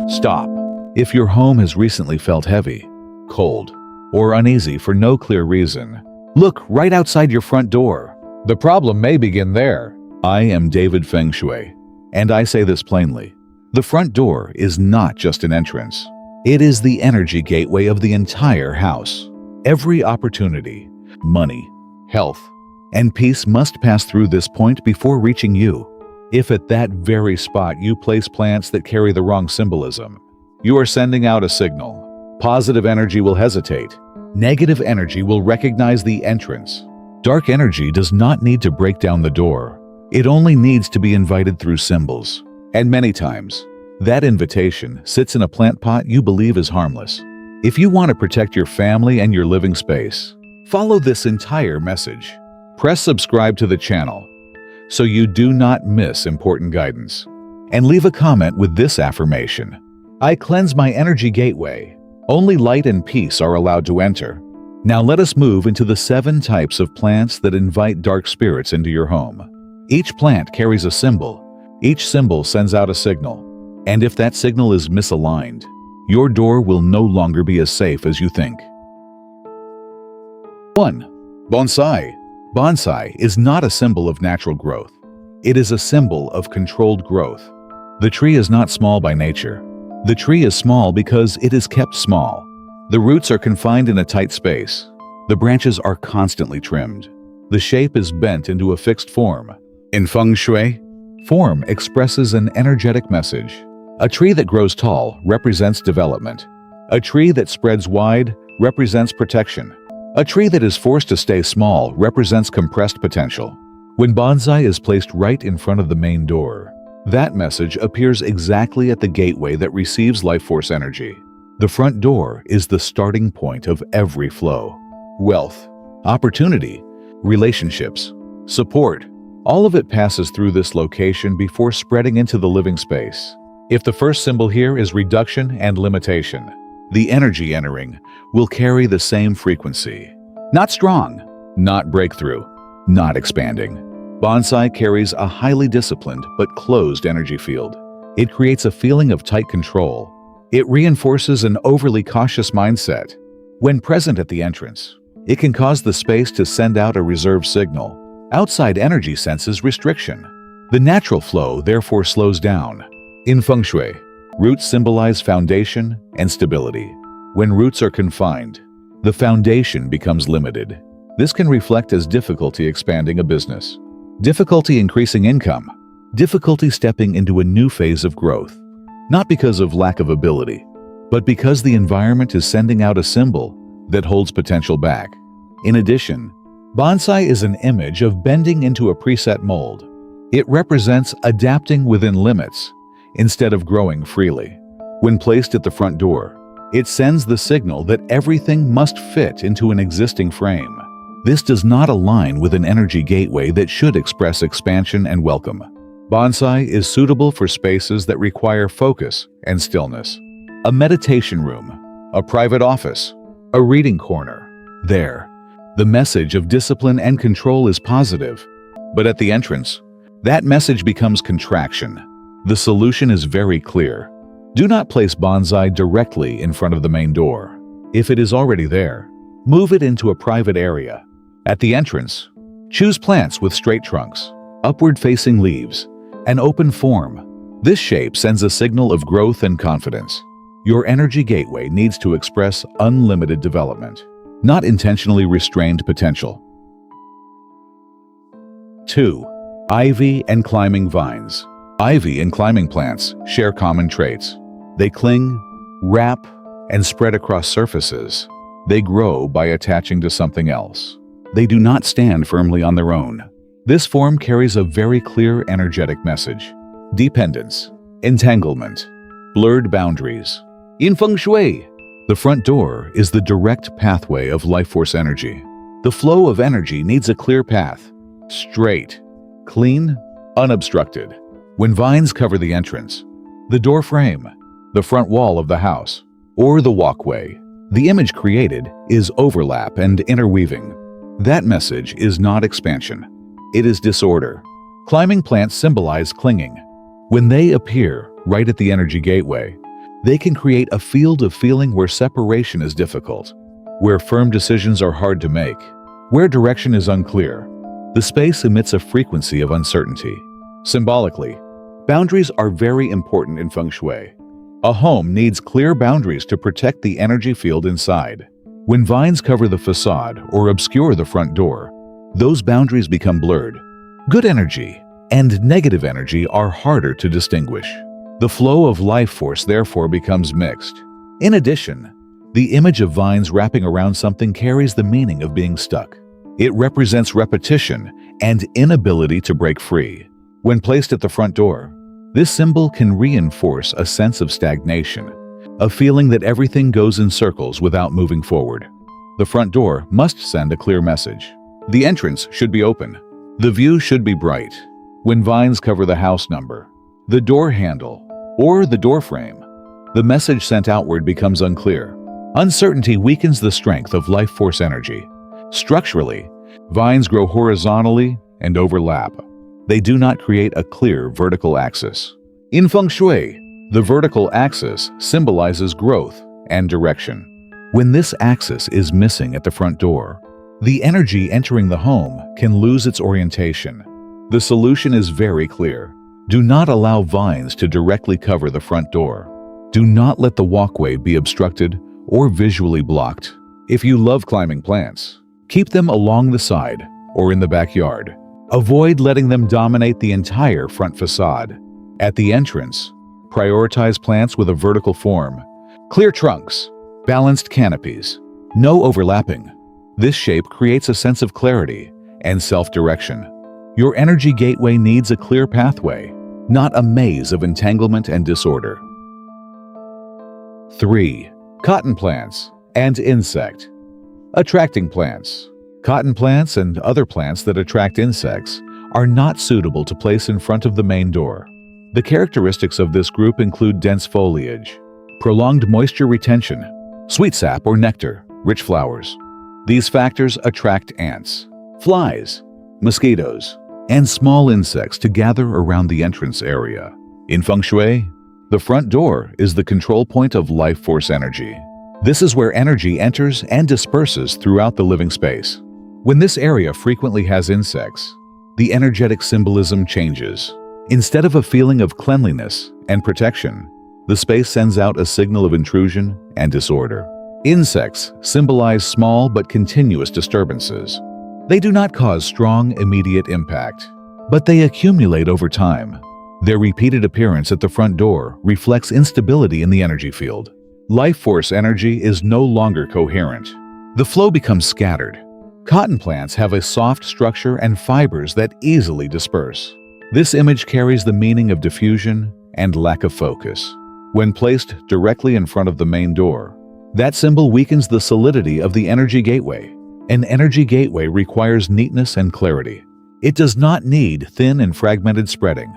Stop. If your home has recently felt heavy, cold, or uneasy for no clear reason, look right outside your front door. The problem may begin there. I am David Feng Shui, and I say this plainly. The front door is not just an entrance. It is the energy gateway of the entire house. Every opportunity, money, health, and peace must pass through this point before reaching you. If at that very spot you place plants that carry the wrong symbolism, you are sending out a signal. Positive energy will hesitate. Negative energy will recognize the entrance. Dark energy does not need to break down the door. It only needs to be invited through symbols. And many times, that invitation sits in a plant pot you believe is harmless. If you want to protect your family and your living space, follow this entire message. Press subscribe to the channel so you do not miss important guidance. And leave a comment with this affirmation. I cleanse my energy gateway. Only light and peace are allowed to enter. Now let us move into the 7 types of plants that invite dark spirits into your home. Each plant carries a symbol. Each symbol sends out a signal. And if that signal is misaligned, your door will no longer be as safe as you think. 1. Bonsai. Bonsai is not a symbol of natural growth. It is a symbol of controlled growth. The tree is not small by nature. The tree is small because it is kept small. The roots are confined in a tight space. The branches are constantly trimmed. The shape is bent into a fixed form. In Feng Shui, form expresses an energetic message. A tree that grows tall represents development. A tree that spreads wide represents protection. A tree that is forced to stay small represents compressed potential. When bonsai is placed right in front of the main door, that message appears exactly at the gateway that receives life force energy. The front door is the starting point of every flow. Wealth, opportunity, relationships, support, all of it passes through this location before spreading into the living space. If the first symbol here is reduction and limitation, the energy entering will carry the same frequency. Not strong, not breakthrough, not expanding. Bonsai carries a highly disciplined but closed energy field. It creates a feeling of tight control. It reinforces an overly cautious mindset. When present at the entrance, it can cause the space to send out a reserve signal. Outside energy senses restriction. The natural flow therefore slows down. In Feng Shui, roots symbolize foundation and stability. When roots are confined, the foundation becomes limited. This can reflect as difficulty expanding a business, difficulty increasing income, difficulty stepping into a new phase of growth. Not because of lack of ability, but because the environment is sending out a symbol that holds potential back. In addition, bonsai is an image of bending into a preset mold. It represents adapting within limits instead of growing freely. When placed at the front door, it sends the signal that everything must fit into an existing frame. This does not align with an energy gateway that should express expansion and welcome. Bonsai is suitable for spaces that require focus and stillness. A meditation room, a private office, a reading corner. There, the message of discipline and control is positive, but at the entrance, that message becomes contraction. The solution is very clear. Do not place bonsai directly in front of the main door. If it is already there, move it into a private area. At the entrance, choose plants with straight trunks, upward-facing leaves, an open form. This shape sends a signal of growth and confidence. Your energy gateway needs to express unlimited development, not intentionally restrained potential. 2. Ivy and climbing vines. Ivy and climbing plants share common traits. They cling, wrap, and spread across surfaces. They grow by attaching to something else. They do not stand firmly on their own. This form carries a very clear energetic message. Dependence, entanglement, blurred boundaries. In Feng Shui, the front door is the direct pathway of life force energy. The flow of energy needs a clear path, straight, clean, unobstructed. When vines cover the entrance, the door frame, the front wall of the house, or the walkway, the image created is overlap and interweaving. That message is not expansion. It is disorder. Climbing plants symbolize clinging. When they appear right at the energy gateway, they can create a field of feeling where separation is difficult, where firm decisions are hard to make, where direction is unclear. The space emits a frequency of uncertainty. Symbolically, boundaries are very important in Feng Shui. A home needs clear boundaries to protect the energy field inside. When vines cover the facade or obscure the front door, those boundaries become blurred. Good energy and negative energy are harder to distinguish. The flow of life force therefore becomes mixed. In addition, the image of vines wrapping around something carries the meaning of being stuck. It represents repetition and inability to break free. When placed at the front door, this symbol can reinforce a sense of stagnation, a feeling that everything goes in circles without moving forward. The front door must send a clear message. The entrance should be open. The view should be bright. When vines cover the house number, the door handle, or the door frame, the message sent outward becomes unclear. Uncertainty weakens the strength of life force energy. Structurally, vines grow horizontally and overlap. They do not create a clear vertical axis. In Feng Shui, the vertical axis symbolizes growth and direction. When this axis is missing at the front door, the energy entering the home can lose its orientation. The solution is very clear. Do not allow vines to directly cover the front door. Do not let the walkway be obstructed or visually blocked. If you love climbing plants, keep them along the side or in the backyard. Avoid letting them dominate the entire front facade. At the entrance, prioritize plants with a vertical form, clear trunks, balanced canopies, no overlapping. This shape creates a sense of clarity and self-direction. Your energy gateway needs a clear pathway, not a maze of entanglement and disorder. 3. Cotton plants and insect. Attracting plants. Cotton plants and other plants that attract insects are not suitable to place in front of the main door. The characteristics of this group include dense foliage, prolonged moisture retention, sweet sap or nectar, rich flowers. These factors attract ants, flies, mosquitoes, and small insects to gather around the entrance area. In Feng Shui, the front door is the control point of life force energy. This is where energy enters and disperses throughout the living space. When this area frequently has insects, the energetic symbolism changes. Instead of a feeling of cleanliness and protection, the space sends out a signal of intrusion and disorder. Insects symbolize small but continuous disturbances. They do not cause strong, immediate impact, but they accumulate over time. Their repeated appearance at the front door reflects instability in the energy field. Life force energy is no longer coherent. The flow becomes scattered. Cotton plants have a soft structure and fibers that easily disperse. This image carries the meaning of diffusion and lack of focus. When placed directly in front of the main door, that symbol weakens the solidity of the energy gateway. An energy gateway requires neatness and clarity. It does not need thin and fragmented spreading.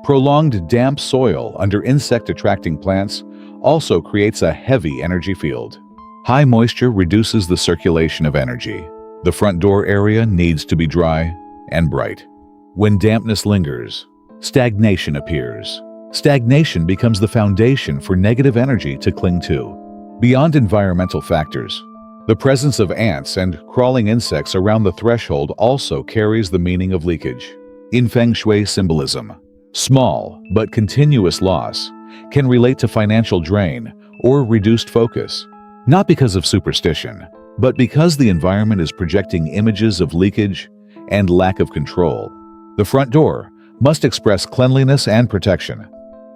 Prolonged damp soil under insect-attracting plants also creates a heavy energy field. High moisture reduces the circulation of energy. The front door area needs to be dry and bright. When dampness lingers, stagnation appears. Stagnation becomes the foundation for negative energy to cling to. Beyond environmental factors, the presence of ants and crawling insects around the threshold also carries the meaning of leakage. In Feng Shui symbolism, small but continuous loss can relate to financial drain or reduced focus, not because of superstition, but because the environment is projecting images of leakage and lack of control. The front door must express cleanliness and protection.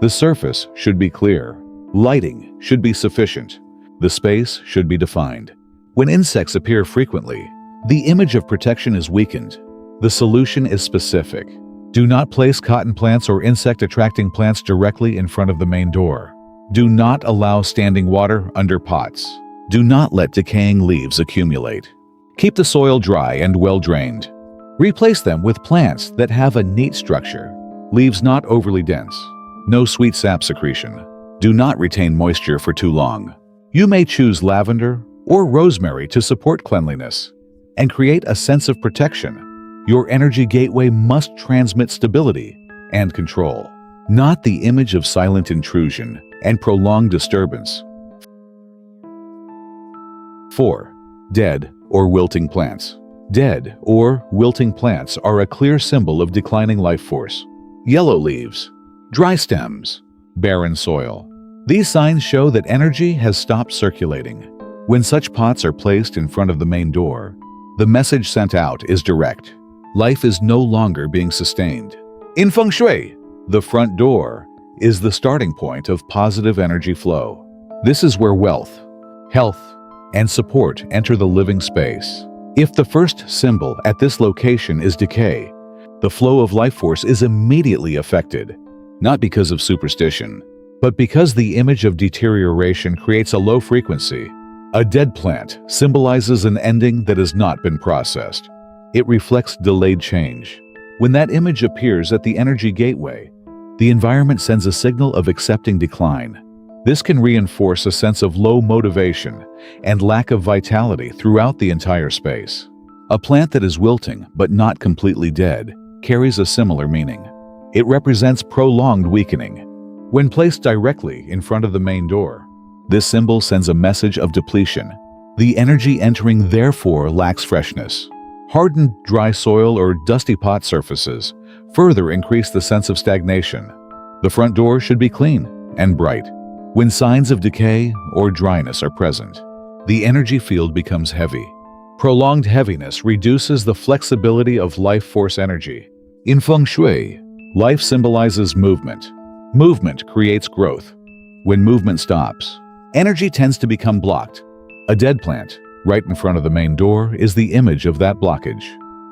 The surface should be clear. Lighting should be sufficient. The space should be defined. When insects appear frequently, the image of protection is weakened. The solution is specific. Do not place cotton plants or insect-attracting plants directly in front of the main door. Do not allow standing water under pots. Do not let decaying leaves accumulate. Keep the soil dry and well-drained. Replace them with plants that have a neat structure. Leaves not overly dense. No sweet sap secretion. Do not retain moisture for too long. You may choose lavender or rosemary to support cleanliness and create a sense of protection. Your energy gateway must transmit stability and control. not the image of silent intrusion and prolonged disturbance. 4. Dead or wilting plants. Dead or wilting plants are a clear symbol of declining life force. Yellow leaves, dry stems, barren soil. These signs show that energy has stopped circulating. When such pots are placed in front of the main door, the message sent out is direct. Life is no longer being sustained. In Feng Shui, the front door is the starting point of positive energy flow. This is where wealth, health, and support enter the living space. If the first symbol at this location is decay, the flow of life force is immediately affected, not because of superstition, but because the image of deterioration creates a low frequency. A dead plant symbolizes an ending that has not been processed. It reflects delayed change. When that image appears at the energy gateway, the environment sends a signal of accepting decline. This can reinforce a sense of low motivation and lack of vitality throughout the entire space. A plant that is wilting but not completely dead carries a similar meaning. It represents prolonged weakening. When placed directly in front of the main door, this symbol sends a message of depletion. The energy entering therefore lacks freshness. Hardened dry soil or dusty pot surfaces further increase the sense of stagnation. The front door should be clean and bright. When signs of decay or dryness are present, the energy field becomes heavy. Prolonged heaviness reduces the flexibility of life force energy. In Feng Shui, life symbolizes movement. Movement creates growth. When movement stops, energy tends to become blocked. A dead plant, right in front of the main door, is the image of that blockage.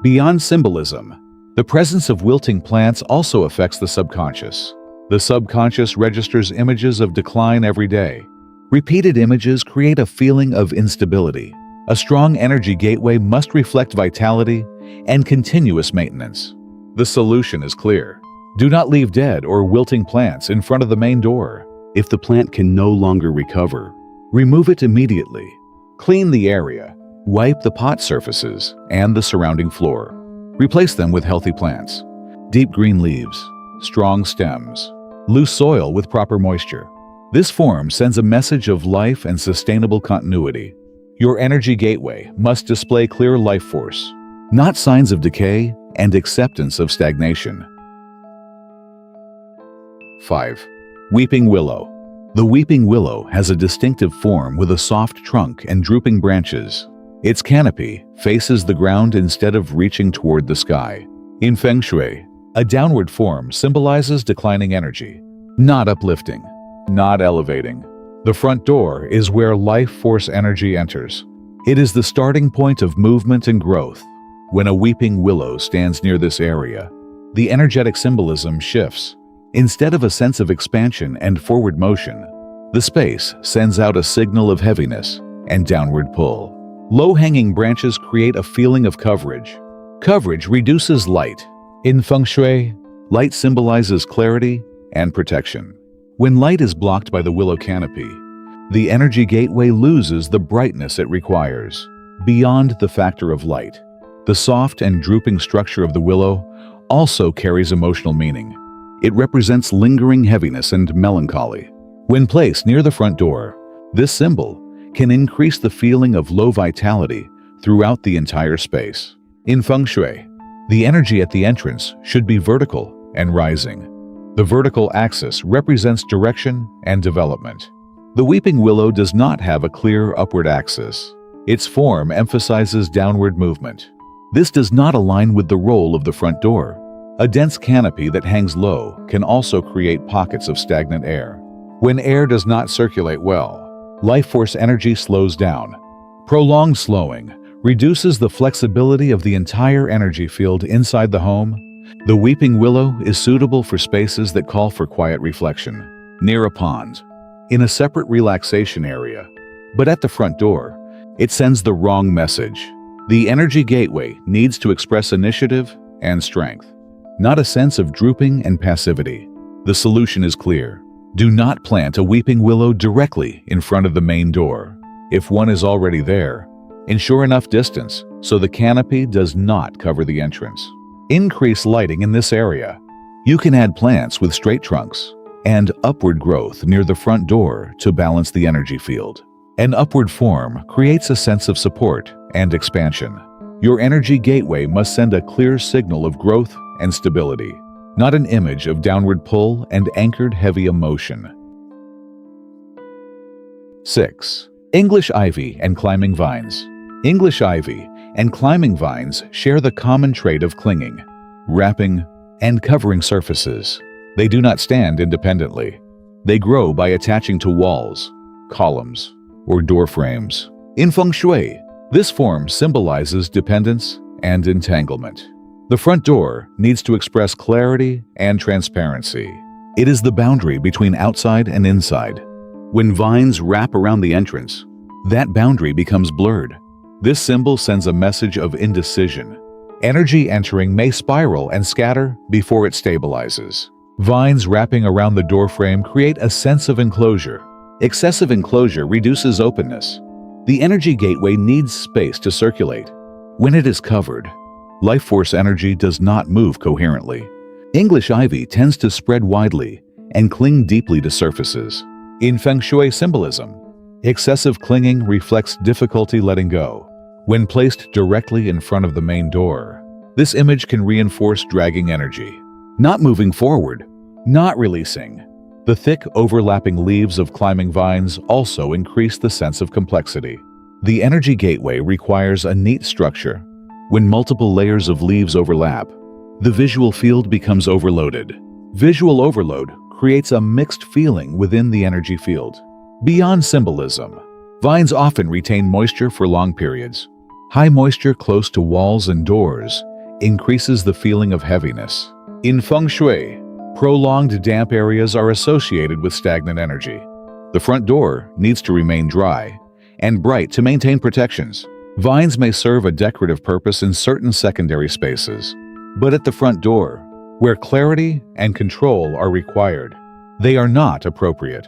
Beyond symbolism, the presence of wilting plants also affects the subconscious. The subconscious registers images of decline every day. Repeated images create a feeling of instability. A strong energy gateway must reflect vitality and continuous maintenance. The solution is clear. Do not leave dead or wilting plants in front of the main door. If the plant can no longer recover, remove it immediately. Clean the area, wipe the pot surfaces and the surrounding floor. Replace them with healthy plants. Deep green leaves, strong stems, loose soil with proper moisture. This form sends a message of life and sustainable continuity. Your energy gateway must display clear life force, not signs of decay and acceptance of stagnation. 5. Weeping willow. The weeping willow has a distinctive form with a soft trunk and drooping branches. Its canopy faces the ground instead of reaching toward the sky. In Feng Shui, a downward form symbolizes declining energy, not uplifting, not elevating. The front door is where life force energy enters. It is the starting point of movement and growth. When a weeping willow stands near this area, the energetic symbolism shifts. Instead of a sense of expansion and forward motion, the space sends out a signal of heaviness and downward pull. Low-hanging branches create a feeling of coverage. Coverage reduces light. In Feng Shui, light symbolizes clarity and protection. When light is blocked by the willow canopy, the energy gateway loses the brightness it requires. Beyond the factor of light, the soft and drooping structure of the willow also carries emotional meaning. It represents lingering heaviness and melancholy. When placed near the front door, this symbol can increase the feeling of low vitality throughout the entire space. In Feng Shui, the energy at the entrance should be vertical and rising. The vertical axis represents direction and development. The weeping willow does not have a clear upward axis. Its form emphasizes downward movement. This does not align with the role of the front door. A dense canopy that hangs low can also create pockets of stagnant air. When air does not circulate well, life force energy slows down. Prolonged slowing reduces the flexibility of the entire energy field inside the home. The weeping willow is suitable for spaces that call for quiet reflection, near a pond, in a separate relaxation area. But at the front door, it sends the wrong message. The energy gateway needs to express initiative and strength, not a sense of drooping and passivity. The solution is clear. Do not plant a weeping willow directly in front of the main door. If one is already there, ensure enough distance so the canopy does not cover the entrance. Increase lighting in this area. You can add plants with straight trunks and upward growth near the front door to balance the energy field. An upward form creates a sense of support and expansion. Your energy gateway must send a clear signal of growth and stability, not an image of downward pull and anchored heavy emotion. 6. English ivy and climbing vines. English ivy and climbing vines share the common trait of clinging, wrapping, and covering surfaces. They do not stand independently. They grow by attaching to walls, columns, or door frames. In Feng Shui, this form symbolizes dependence and entanglement. The front door needs to express clarity and transparency. It is the boundary between outside and inside. When vines wrap around the entrance, that boundary becomes blurred. This symbol sends a message of indecision. Energy entering may spiral and scatter before it stabilizes. Vines wrapping around the doorframe create a sense of enclosure. Excessive enclosure reduces openness. The energy gateway needs space to circulate. When it is covered, life force energy does not move coherently. English ivy tends to spread widely and cling deeply to surfaces. In Feng Shui symbolism, excessive clinging reflects difficulty letting go. When placed directly in front of the main door, this image can reinforce dragging energy. Not moving forward, not releasing. The thick, overlapping leaves of climbing vines also increase the sense of complexity. The energy gateway requires a neat structure. When multiple layers of leaves overlap, the visual field becomes overloaded. Visual overload creates a mixed feeling within the energy field. Beyond symbolism, vines often retain moisture for long periods. High moisture close to walls and doors increases the feeling of heaviness. In Feng Shui, prolonged damp areas are associated with stagnant energy. The front door needs to remain dry and bright to maintain protections. Vines may serve a decorative purpose in certain secondary spaces, but at the front door, where clarity and control are required, they are not appropriate.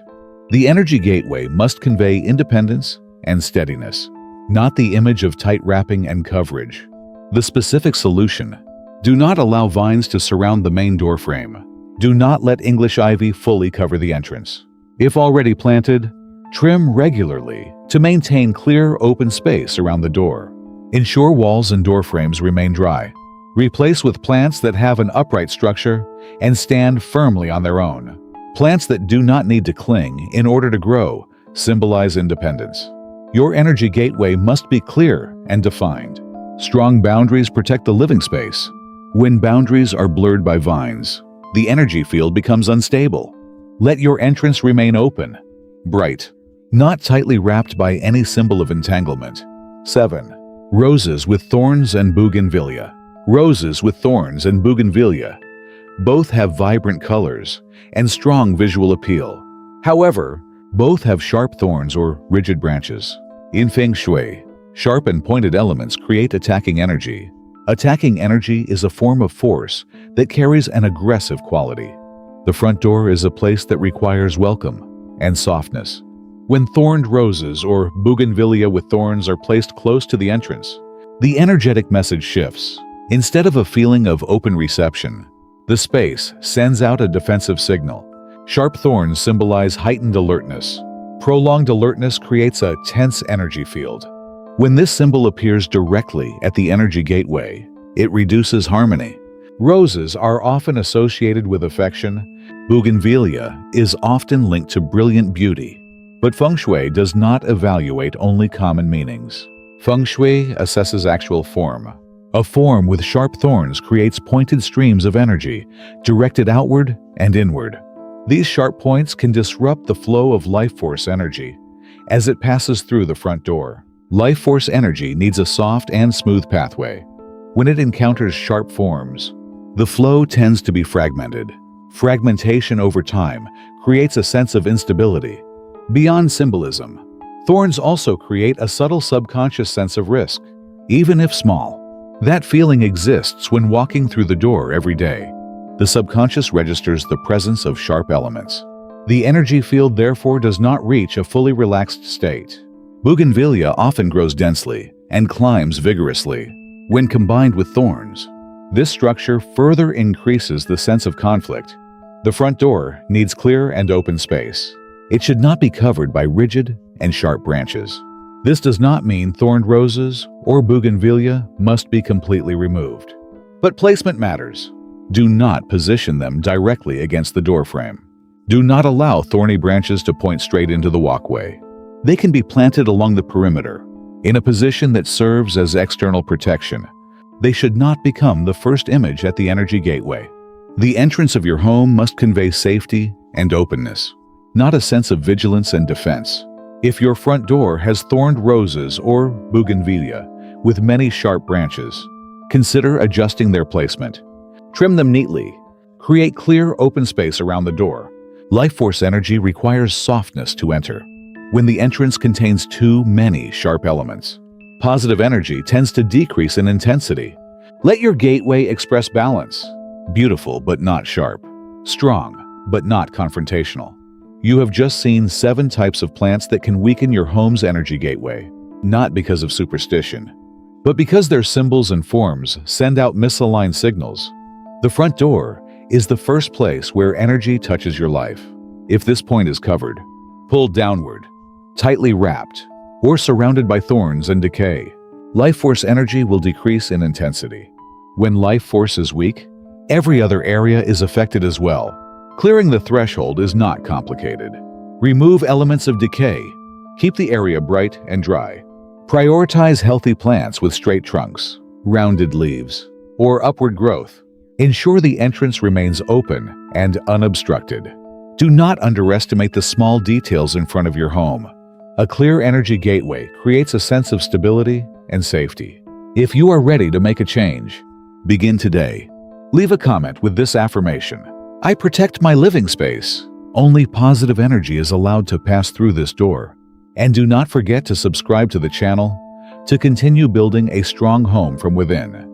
The energy gateway must convey independence and steadiness, not the image of tight wrapping and coverage. The specific solution: do not allow vines to surround the main door frame. Do not let English ivy fully cover the entrance. If already planted, trim regularly to maintain clear, open space around the door. Ensure walls and door frames remain dry. Replace with plants that have an upright structure and stand firmly on their own. Plants that do not need to cling in order to grow symbolize independence. Your energy gateway must be clear and defined. Strong boundaries protect the living space. When boundaries are blurred by vines, the energy field becomes unstable. Let your entrance remain open, bright, not tightly wrapped by any symbol of entanglement. 7. Roses with thorns and bougainvillea. Roses with thorns and bougainvillea both have vibrant colors and strong visual appeal. However, both have sharp thorns or rigid branches. In Feng Shui, sharp and pointed elements create attacking energy. Attacking energy is a form of force that carries an aggressive quality. The front door is a place that requires welcome and softness. When thorned roses or bougainvillea with thorns are placed close to the entrance, the energetic message shifts. Instead of a feeling of open reception, the space sends out a defensive signal. Sharp thorns symbolize heightened alertness. Prolonged alertness creates a tense energy field. When this symbol appears directly at the energy gateway, it reduces harmony. Roses are often associated with affection. Bougainvillea is often linked to brilliant beauty. But Feng Shui does not evaluate only common meanings. Feng Shui assesses actual form. A form with sharp thorns creates pointed streams of energy, directed outward and inward. These sharp points can disrupt the flow of life force energy as it passes through the front door. Life force energy needs a soft and smooth pathway. When it encounters sharp forms, the flow tends to be fragmented. Fragmentation over time creates a sense of instability. Beyond symbolism, thorns also create a subtle subconscious sense of risk, even if small. That feeling exists when walking through the door every day. The subconscious registers the presence of sharp elements. The energy field therefore does not reach a fully relaxed state. Bougainvillea often grows densely and climbs vigorously. When combined with thorns, This structure further increases the sense of conflict. The front door needs clear and open space. It should not be covered by rigid and sharp branches. This does not mean thorned roses or bougainvillea must be completely removed. But placement matters. Do not position them directly against the doorframe. Do not allow thorny branches to point straight into the walkway. They can be planted along the perimeter, in a position that serves as external protection. They should not become the first image at the energy gateway. The entrance of your home must convey safety and openness, not a sense of vigilance and defense. If your front door has thorned roses or bougainvillea with many sharp branches, consider adjusting their placement. Trim them neatly. Create clear, open space around the door. Life force energy requires softness to enter. When the entrance contains too many sharp elements, positive energy tends to decrease in intensity. Let your gateway express balance. Beautiful but not sharp. Strong but not confrontational. You have just seen 7 types of plants that can weaken your home's energy gateway, not because of superstition, but because their symbols and forms send out misaligned signals. The front door is the first place where energy touches your life. If this point is covered, pulled downward, tightly wrapped, or surrounded by thorns and decay, life force energy will decrease in intensity. When life force is weak, every other area is affected as well. Clearing the threshold is not complicated. Remove elements of decay. Keep the area bright and dry. Prioritize healthy plants with straight trunks, rounded leaves, or upward growth. Ensure the entrance remains open and unobstructed. Do not underestimate the small details in front of your home. A clear energy gateway creates a sense of stability and safety. If you are ready to make a change, begin today. Leave a comment with this affirmation: I protect my living space. Only positive energy is allowed to pass through this door. And do not forget to subscribe to the channel to continue building a strong home from within.